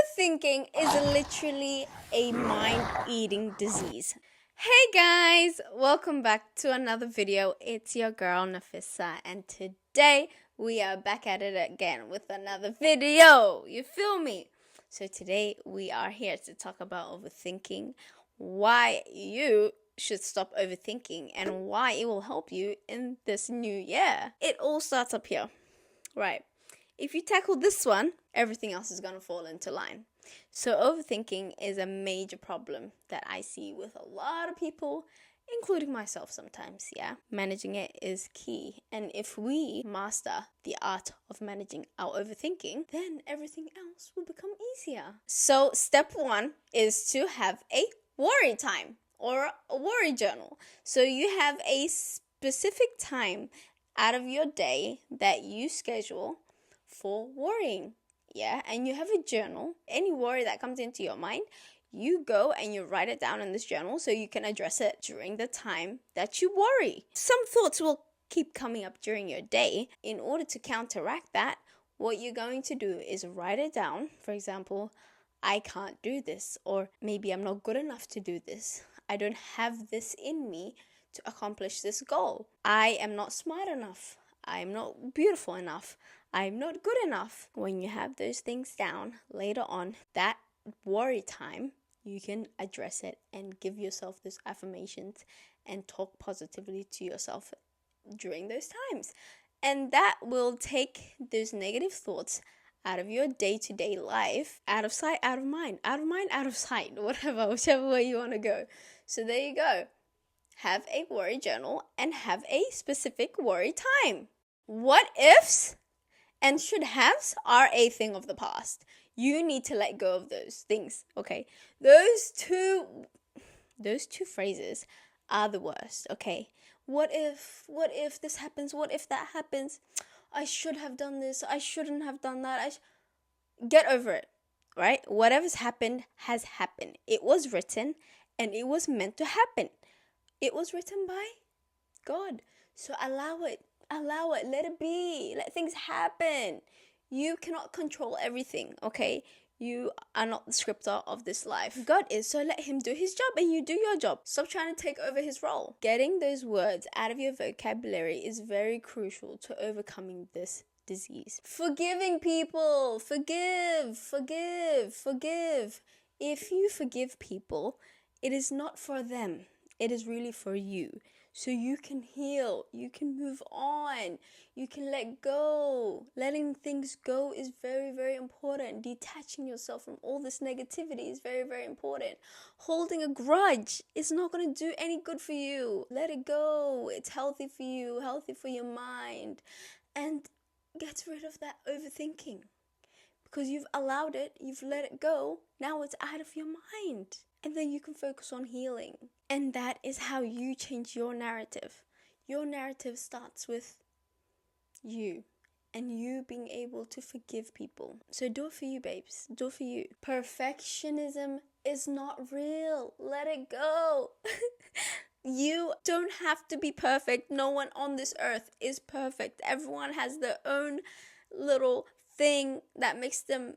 Overthinking is literally a mind-eating disease. Hey guys, welcome back to another video. It's your girl Nafissa, and today we are back at it again with another video. You feel me? So today we are here to talk about overthinking, why you should stop overthinking, and why it will help you in this new year. It all starts up here, right? If you tackle this one, everything else is going to fall into line. So overthinking is a major problem that I see with a lot of people, including myself sometimes, yeah. Managing it is key. And if we master the art of managing our overthinking, then everything else will become easier. So step one is to have a worry time or a worry journal. So you have a specific time out of your day that you schedule for worrying, yeah, and you have a journal. Any worry that comes into your mind, you go and you write it down in this journal so you can address it during the time that you worry. Some thoughts will keep coming up during your day. In order to counteract that, what you're going to do is write it down. For example, I can't do this, or maybe I'm not good enough to do this. I don't have this in me to accomplish this goal. I am not smart enough. I'm not beautiful enough. I'm not good enough. When you have those things down later on, that worry time, you can address it and give yourself those affirmations and talk positively to yourself during those times. And that will take those negative thoughts out of your day-to-day life, out of sight, out of mind, out of sight, whichever way you want to go. So there you go. Have a worry journal and have a specific worry time. What ifs and should haves are a thing of the past. You need to let go of those things, okay? Those two phrases are the worst, okay? What if this happens? What if that happens? I should have done this. I shouldn't have done that. Get over it, right? Whatever's happened has happened. It was written and it was meant to happen. It was written by God. So allow it, let it be, let things happen. You cannot control everything, okay? You are not the scripter of this life. God is, so let him do his job and you do your job. Stop trying to take over his role. Getting those words out of your vocabulary is very crucial to overcoming this disease. Forgiving people, forgive. If you forgive people, it is not for them. It is really for you. So you can heal, you can move on, you can let go. Letting things go is very, very important. Detaching yourself from all this negativity is very, very important. Holding a grudge is not going to do any good for you. Let it go. It's healthy for you, healthy for your mind. And get rid of that overthinking. Because you've allowed it, you've let it go, now it's out of your mind. And then you can focus on healing. And that is how you change your narrative. Your narrative starts with you and you being able to forgive people. So do it for you, babes. Do it for you. Perfectionism is not real. Let it go. You don't have to be perfect. No one on this earth is perfect. Everyone has their own little thing that makes them,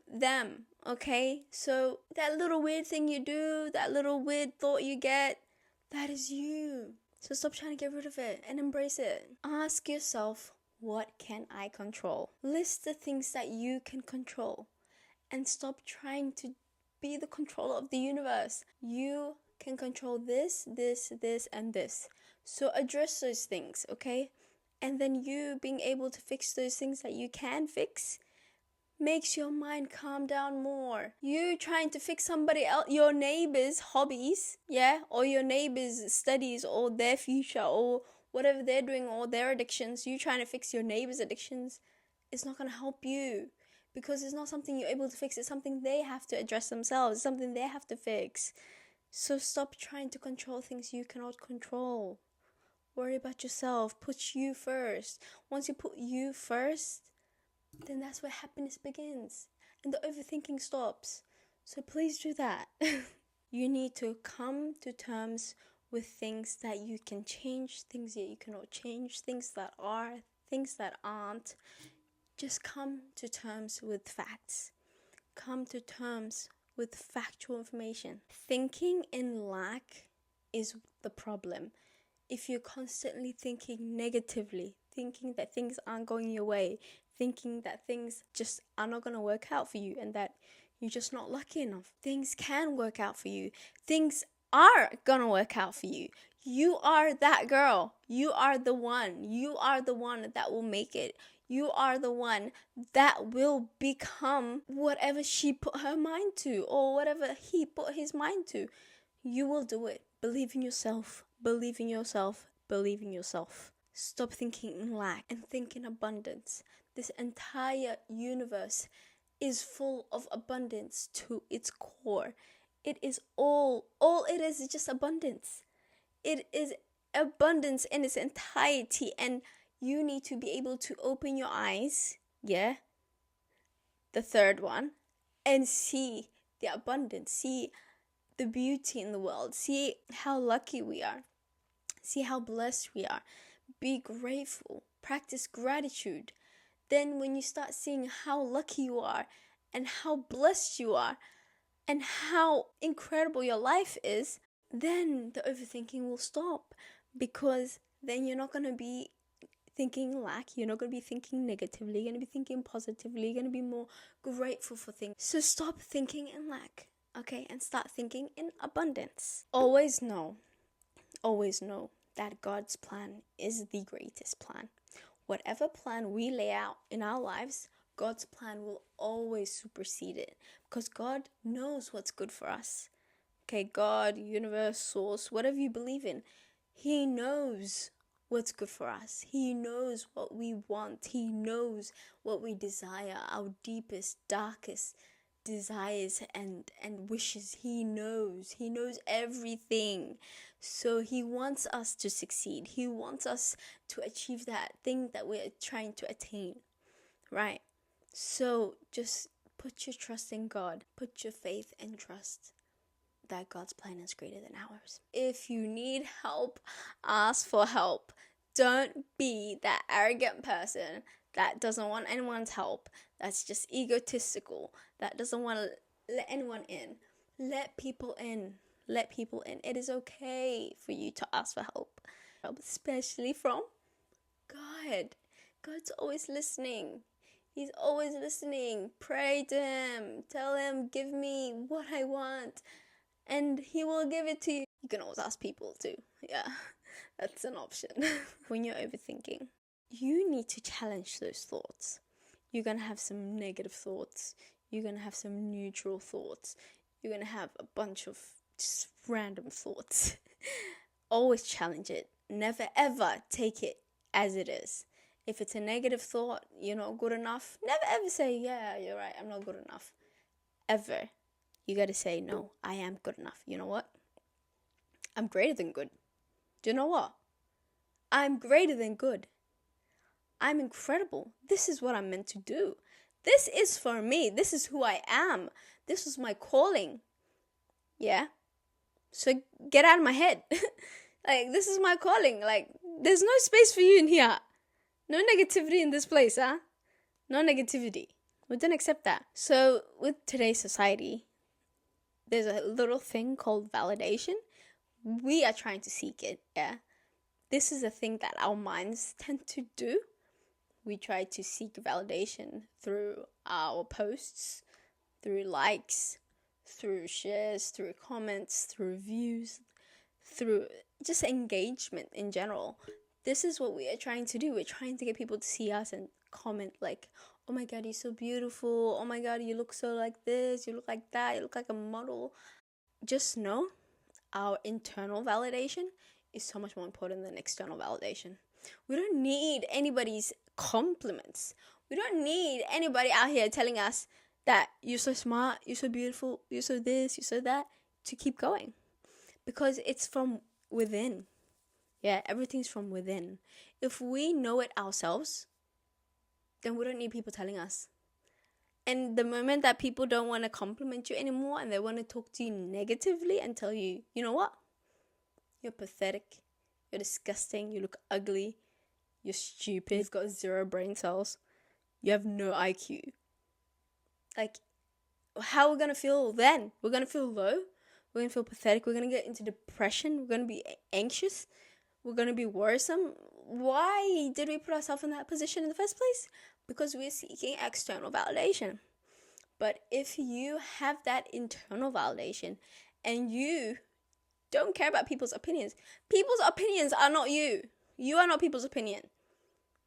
okay? So that little weird thing you do, that little weird thought you get, that is you. So stop trying to get rid of it and embrace it. Ask yourself, what can I control? List the things that you can control and stop trying to be the controller of the universe. You can control this, and this. So address those things, okay? And then you being able to fix those things that you can fix makes your mind calm down more. You trying to fix somebody else, your neighbor's hobbies, yeah, or your neighbor's studies, or their future, or whatever they're doing, or their addictions. You trying to fix your neighbor's addictions, it's not going to help you, because it's not something you're able to fix. It's something they have to address themselves. It's something they have to fix. So stop trying to control things you cannot control. Worry about yourself. Put you first. Once you put you first, then that's where happiness begins and the overthinking stops. So please do that. You need to come to terms with things that you can change, things that you cannot change, things that are, things that aren't. Just come to terms with facts. come to terms with factual information. Thinking in lack is the problem. If you're constantly thinking negatively, thinking that things aren't going your way, thinking that things just are not going to work out for you and that you're just not lucky enough, things can work out for you. Things are going to work out for you. You are that girl. You are the one. You are the one that will make it. You are the one that will become whatever she put her mind to or whatever he put his mind to. You will do it. Believe in yourself. Believe in yourself. Believe in yourself. Stop thinking in lack and think in abundance. This entire universe is full of abundance to its core. It is all it is just abundance. It is abundance in its entirety, and you need to be able to open your eyes, the third one, and see the abundance, see the beauty in the world, see how lucky we are, see how blessed we are. Be grateful, practice gratitude. Then when you start seeing how lucky you are and how blessed you are and how incredible your life is, then the overthinking will stop, because then you're not going to be thinking lack, you're not going to be thinking negatively, you're going to be thinking positively, you're going to be more grateful for things. So stop thinking in lack, okay, and start thinking in abundance. Always know that God's plan is the greatest plan. Whatever plan we lay out in our lives, God's plan will always supersede it, because God knows what's good for us. Okay, God, universe, source, whatever you believe in, He knows what's good for us. He knows what we want. He knows what we desire, our deepest, darkest desires and wishes. He knows everything. So He wants us to succeed. He wants us to achieve that thing that we're trying to attain, right? So just put your trust in God. Put your faith and trust that God's plan is greater than ours. If you need help, ask for help. Don't be that arrogant person that doesn't want anyone's help, that's just egotistical, that doesn't want to let anyone in. Let people in. Let people in. It is okay for you to ask for help, especially from God. God's always listening. He's always listening. Pray to Him. Tell Him, give me what I want, and He will give it to you. You can always ask people too. Yeah, that's an option. When you're overthinking, you need to challenge those thoughts. You're going to have some negative thoughts. You're going to have some neutral thoughts. You're going to have a bunch of just random thoughts. Always challenge it. Never ever take it as it is. If it's a negative thought, you're not good enough, never ever say, yeah, you're right, I'm not good enough. Ever. You got to say, no, I am good enough. You know what? I'm greater than good. Do you know what? I'm greater than good. I'm incredible. This is what I'm meant to do. This is for me. This is who I am. This is my calling. Yeah? So get out of my head. Like, this is my calling. Like, there's no space for you in here. No negativity in this place, huh? No negativity. We don't accept that. So with today's society, there's a little thing called validation. We are trying to seek it, yeah? This is a thing that our minds tend to do. We try to seek validation through our posts, through likes, through shares, through comments, through views, through just engagement in general. This is what we are trying to do. We're trying to get people to see us and comment like, oh my God, you're so beautiful. Oh my God, you look so like this. You look like that. You look like a model. Just know our internal validation is so much more important than external validation. We don't need anybody's compliments. We don't need anybody out here telling us that you're so smart, you're so beautiful, you're so this, you're so that, to keep going. Because it's from within. Yeah, everything's from within. If we know it ourselves, then we don't need people telling us. And the moment that people don't want to compliment you anymore and they want to talk to you negatively and tell you, you know what? You're pathetic. You're disgusting. You look ugly. You're stupid. You've got 0 brain cells. You have no IQ. Like, how are we going to feel then? We're going to feel low. We're going to feel pathetic. We're going to get into depression. We're going to be anxious. We're going to be worrisome. Why did we put ourselves in that position in the first place? Because we're seeking external validation. But if you have that internal validation and you don't care about people's opinions are not you. You are not people's opinion.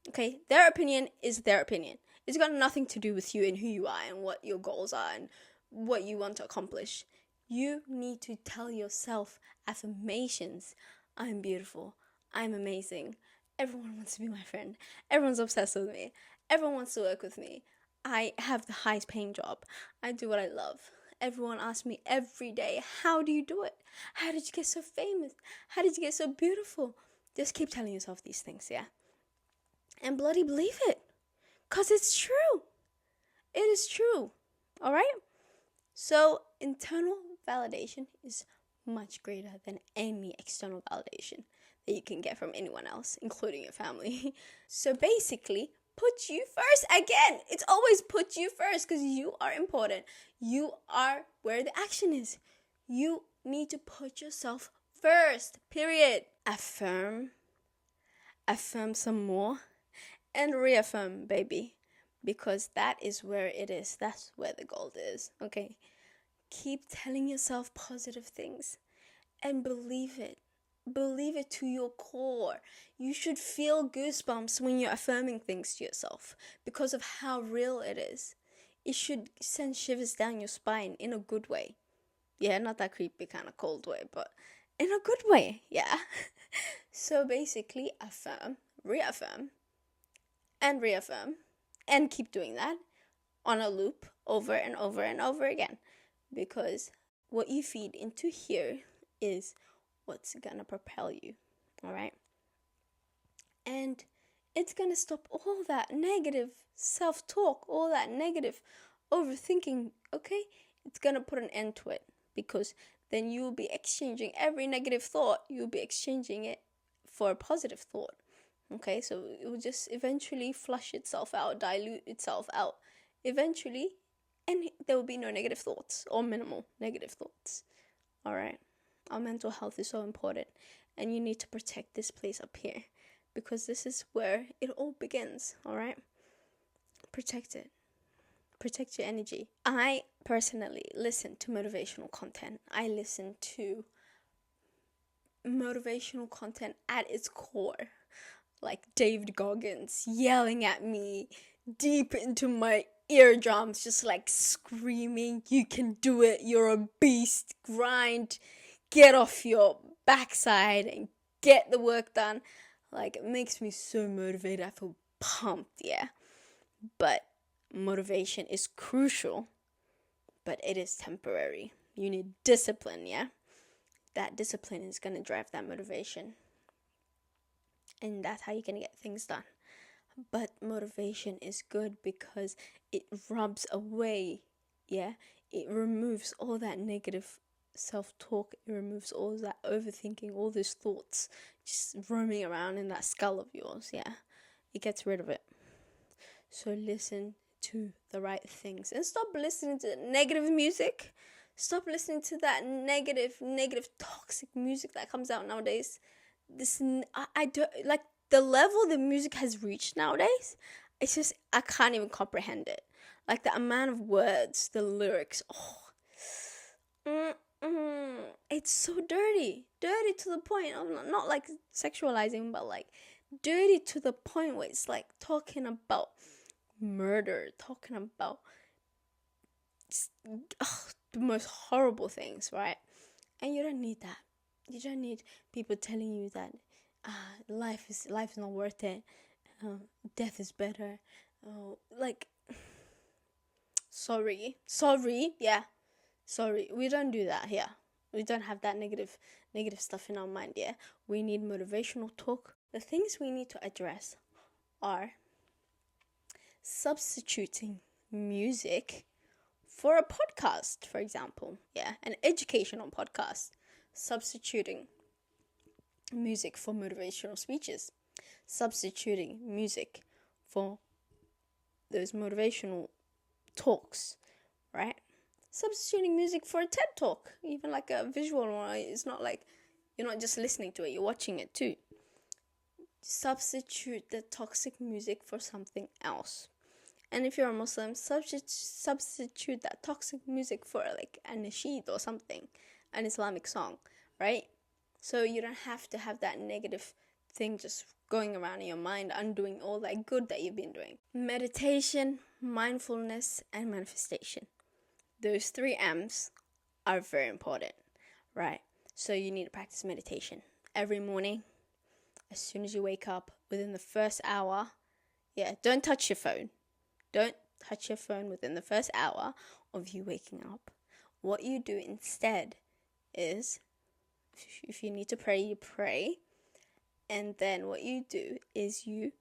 Okay? Their opinion is their opinion. It's got nothing to do with you and who you are and what your goals are and what you want to accomplish. You need to tell yourself affirmations. I'm beautiful. I'm amazing. Everyone wants to be my friend. Everyone's obsessed with me. Everyone wants to work with me. I have the highest paying job. I do what I love. Everyone asks me every day, how do you do it? How did you get so famous? How did you get so beautiful? Just keep telling yourself these things, yeah? And bloody believe it. Because it's true. It is true. All right? So internal validation is much greater than any external validation that you can get from anyone else, including your family. So basically, put you first. Again, it's always put you first because you are important. You are where the action is. You need to put yourself first, period. Affirm some more, and reaffirm, baby, because that is where it is. That's where the gold is, okay? Keep telling yourself positive things and believe it. Believe it to your core. You should feel goosebumps when you're affirming things to yourself because of how real it is. It should send shivers down your spine in a good way. Yeah, not that creepy kind of cold way, but in a good way, yeah. So basically, affirm, reaffirm, and keep doing that on a loop over and over and over again. Because what you feed into here is what's gonna propel you, all right? And it's gonna stop all that negative self-talk, all that negative overthinking, okay? It's gonna put an end to it, because then you will be exchanging every negative thought, you'll be exchanging it for a positive thought, okay? So it will just eventually flush itself out, dilute itself out, eventually, and there will be no negative thoughts or minimal negative thoughts, all right? Our mental health is so important, and you need to protect this place up here, because this is where it all begins, all right? Protect it. Protect your energy. I personally listen to motivational content. I listen to motivational content at its core, like David Goggins yelling at me deep into my eardrums, just like screaming, you can do it, you're a beast, grind, get off your backside and get the work done. Like, it makes me so motivated. I feel pumped, yeah. But motivation is crucial, but it is temporary. You need discipline, yeah? That discipline is going to drive that motivation. And that's how you're going to get things done. But motivation is good because it rubs away, yeah? It removes all that negative self-talk. It removes all that overthinking, all those thoughts just roaming around in that skull of yours, yeah? It gets rid of it. So listen to the right things and stop listening to negative music. Stop listening to that negative, toxic music that comes out nowadays. I don't like the level the music has reached nowadays. It's just, I can't even comprehend it. Like the amount of words, the lyrics. It's so dirty to the point of not like sexualizing, but like dirty to the point where it's like talking about murder, talking about the most horrible things, right? And you don't need that. You don't need people telling you that life is not worth it. Death is better. Like, sorry, yeah, sorry. We don't do that here. We don't have that negative stuff in our mind. Yeah, we need motivational talk. The things we need to address are substituting music for a podcast, for example. Yeah, an educational podcast. Substituting music for motivational speeches. Substituting music for those motivational talks, right? substituting music for a TED talk, even like a visual one. It's not like you're not just listening to it, you're watching it too. Substitute the toxic music for something else. And if you're a Muslim, substitute that toxic music for like a nasheed or something, an Islamic song, right? So you don't have to have that negative thing just going around in your mind, undoing all that good that you've been doing. Meditation, mindfulness, and manifestation. Those 3 M's are very important, right? So you need to practice meditation every morning. As soon as you wake up, within the first hour, don't touch your phone. Don't touch your phone within the first hour of you waking up. What you do instead is, if you need to pray, you pray. And then what you do is you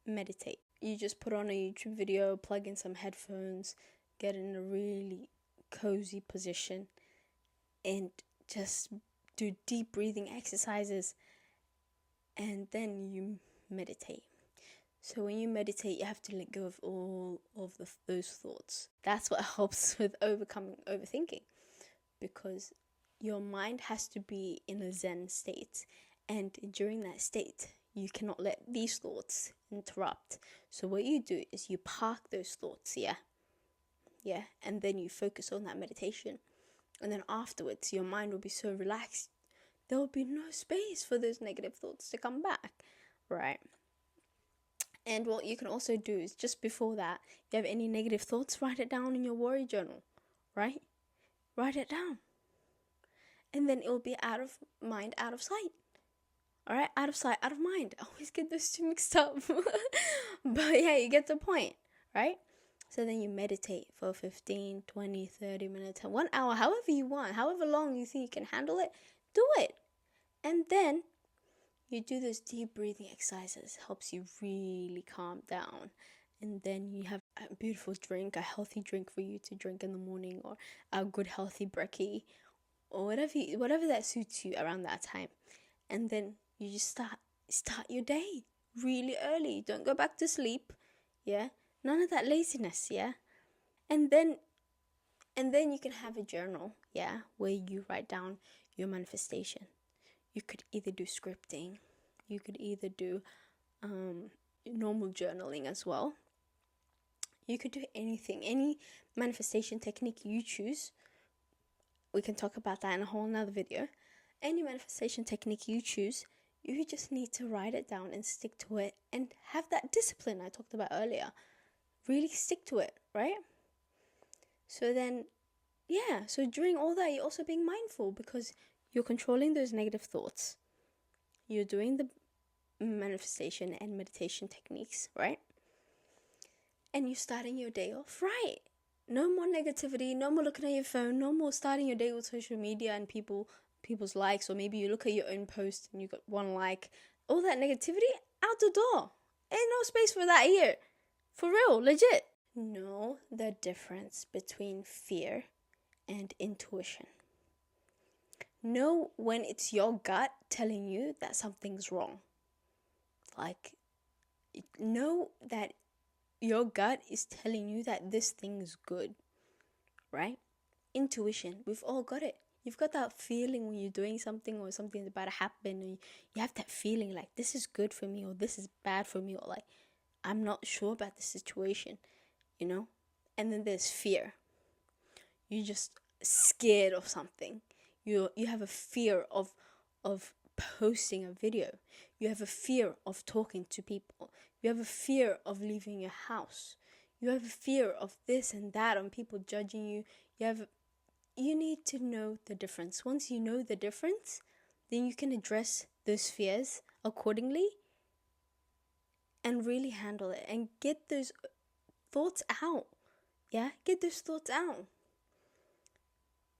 meditate. You just put on a YouTube video, plug in some headphones, get in a really cozy position, and just do deep breathing exercises. And then you meditate. So when you meditate, you have to let go of all of those thoughts. That's what helps with overcoming overthinking, because your mind has to be in a Zen state. And during that state, you cannot let these thoughts interrupt. So what you do is you park those thoughts, and then you focus on that meditation. And then afterwards, your mind will be so relaxed, there will be no space for those negative thoughts to come back, right? And what you can also do is, just before that, if you have any negative thoughts, write it down in your worry journal, right? Write it down. And then it will be out of mind, out of sight. All right? Out of sight, out of mind. I always get those two mixed up. But yeah, you get the point, right? So then you meditate for 15, 20, 30 minutes, 1 hour, however you want, however long you think you can handle it, do it. And then you do those deep breathing exercises, helps you really calm down. And then you have a beautiful drink, a healthy drink for you to drink in the morning, or a good healthy brekkie, or whatever that suits you around that time. And then you just start your day really early. Don't go back to sleep, none of that laziness, and then you can have a journal, where you write down your manifestation. You could either do scripting, you could either do normal journaling as well. You could do anything, any manifestation technique you choose. We can talk about that in a whole nother video. Any manifestation technique you choose, you just need to write it down and stick to it, and have that discipline I talked about earlier. Really stick to it, right? So then, so during all that, you're also being mindful, because you're controlling those negative thoughts. You're doing the manifestation and meditation techniques, right? And you're starting your day off right. No more negativity, no more looking at your phone, no more starting your day with social media and people's likes, or maybe you look at your own post and you got 1 like. All that negativity, out the door. Ain't no space for that here. For real, legit. Know the difference between fear and intuition. Know when it's your gut telling you that something's wrong. Like, know that your gut is telling you that this thing's good, right? Intuition, we've all got it. You've got that feeling when you're doing something, or something's about to happen, and you have that feeling like, this is good for me, or this is bad for me, or like, I'm not sure about the situation, And then there's fear. You're just scared of something. You have a fear of posting a video. You have a fear of talking to people. You have a fear of leaving your house. You have a fear of this and that, and people judging you. You need to know the difference. Once you know the difference, then you can address those fears accordingly and really handle it and get those thoughts out. Get those thoughts out.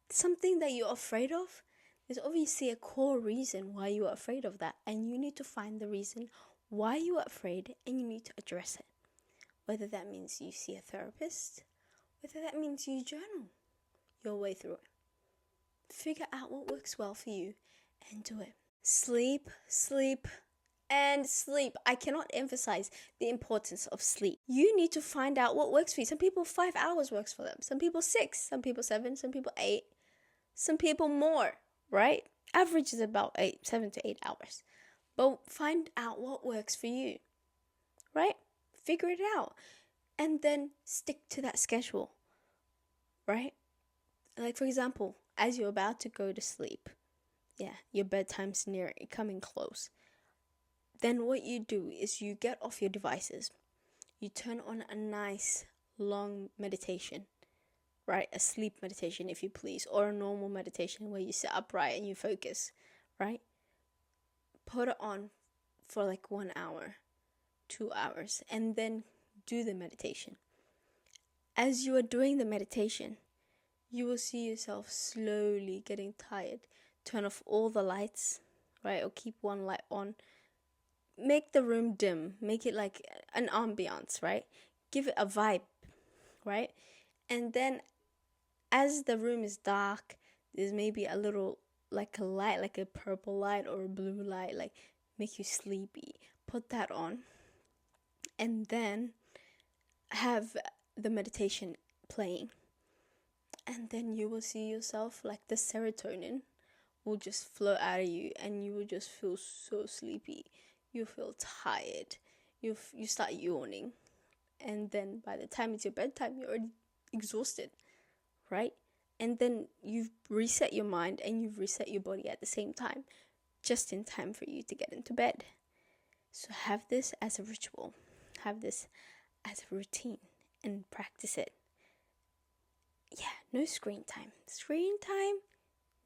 Something that you're afraid of, there's obviously a core reason why you are afraid of that, and you need to find the reason why you are afraid, and you need to address it. Whether that means you see a therapist, whether that means you journal your way through it. Figure out what works well for you and do it. Sleep, And sleep. I cannot emphasize the importance of sleep. You need to find out what works for you. Some people 5 hours works for them. Some people 6. Some people 7. Some people 8. Some people more, right? Average is about 7 to 8 hours. But find out what works for you, right? Figure it out. And then stick to that schedule, right? Like, for example, as you're about to go to sleep, your bedtime's coming close. Then what you do is you get off your devices. You turn on a nice long meditation, right? A sleep meditation, if you please, or a normal meditation where you sit upright and you focus, right? Put it on for like 1 hour, 2 hours, and then do the meditation. As you are doing the meditation, you will see yourself slowly getting tired. Turn off all the lights, right? Or keep one light on. Make the room dim. Make it like an ambiance, right? Give it a vibe, right? And then as the room is dark, there's maybe a little, like a light, like a purple light or a blue light, like make you sleepy. Put that on. And then have the meditation playing. And then you will see yourself, like the serotonin will just flow out of you and you will just feel so sleepy. You feel tired. You start yawning. And then by the time it's your bedtime, you're already exhausted, right? And then you've reset your mind and you've reset your body at the same time, just in time for you to get into bed. So have this as a ritual. Have this as a routine and practice it. Yeah, no screen time. Screen time,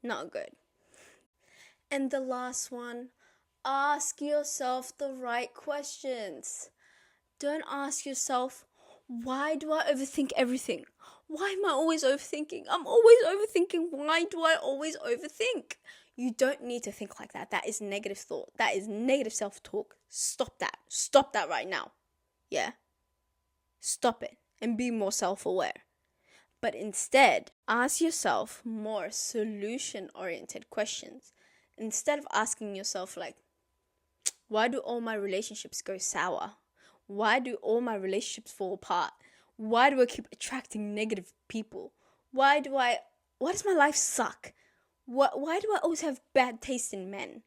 not good. And the last one, ask yourself the right questions. Don't ask yourself, why do I overthink everything? Why am I always overthinking? I'm always overthinking. Why do I always overthink? You don't need to think like that. That is negative thought. That is negative self-talk. Stop that. Stop that right now. Yeah? Stop it and be more self-aware. But instead, ask yourself more solution-oriented questions. Instead of asking yourself like, why do all my relationships go sour? Why do all my relationships fall apart? Why do I keep attracting negative people? Why does my life suck? Why do I always have bad taste in men?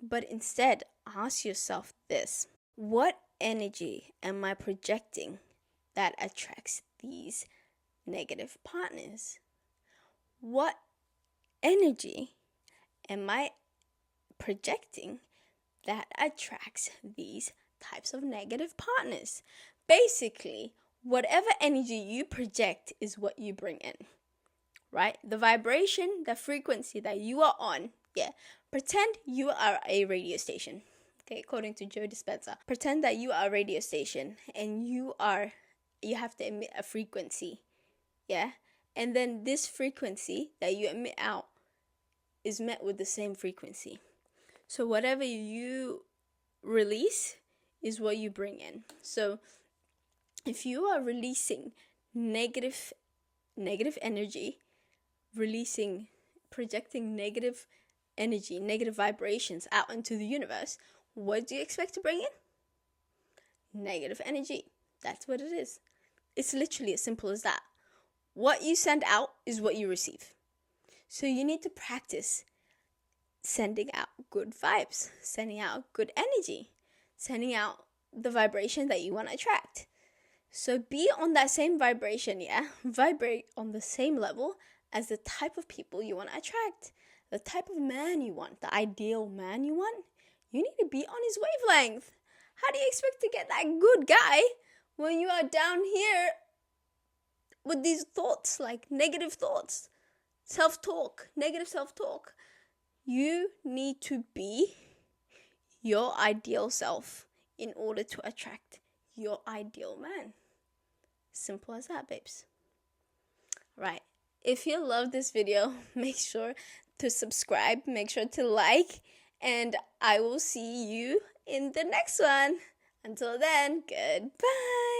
But instead, ask yourself this. What energy am I projecting that attracts these negative partners? What energy am I projecting that attracts these types of negative partners? Basically, whatever energy you project is what you bring in, right? The vibration, the frequency that you are on, pretend you are a radio station, okay, according to Joe Dispenza. Pretend that you are a radio station and you have to emit a frequency, and then this frequency that you emit out is met with the same frequency. So whatever you release is what you bring in. So if you are releasing negative energy, projecting negative energy, negative vibrations out into the universe, what do you expect to bring in? Negative energy. That's what it is. It's literally as simple as that. What you send out is what you receive. So you need to practice sending out good vibes, sending out good energy, sending out the vibration that you want to attract. So be on that same vibration, Vibrate on the same level as the type of people you want to attract, the type of man you want, the ideal man you want. You need to be on his wavelength. How do you expect to get that good guy when you are down here with these thoughts, like negative thoughts, negative self-talk? You need to be your ideal self in order to attract your ideal man. Simple as that, babes. Right. If you love this video, make sure to subscribe, make sure to like, and I will see you in the next one. Until then, goodbye.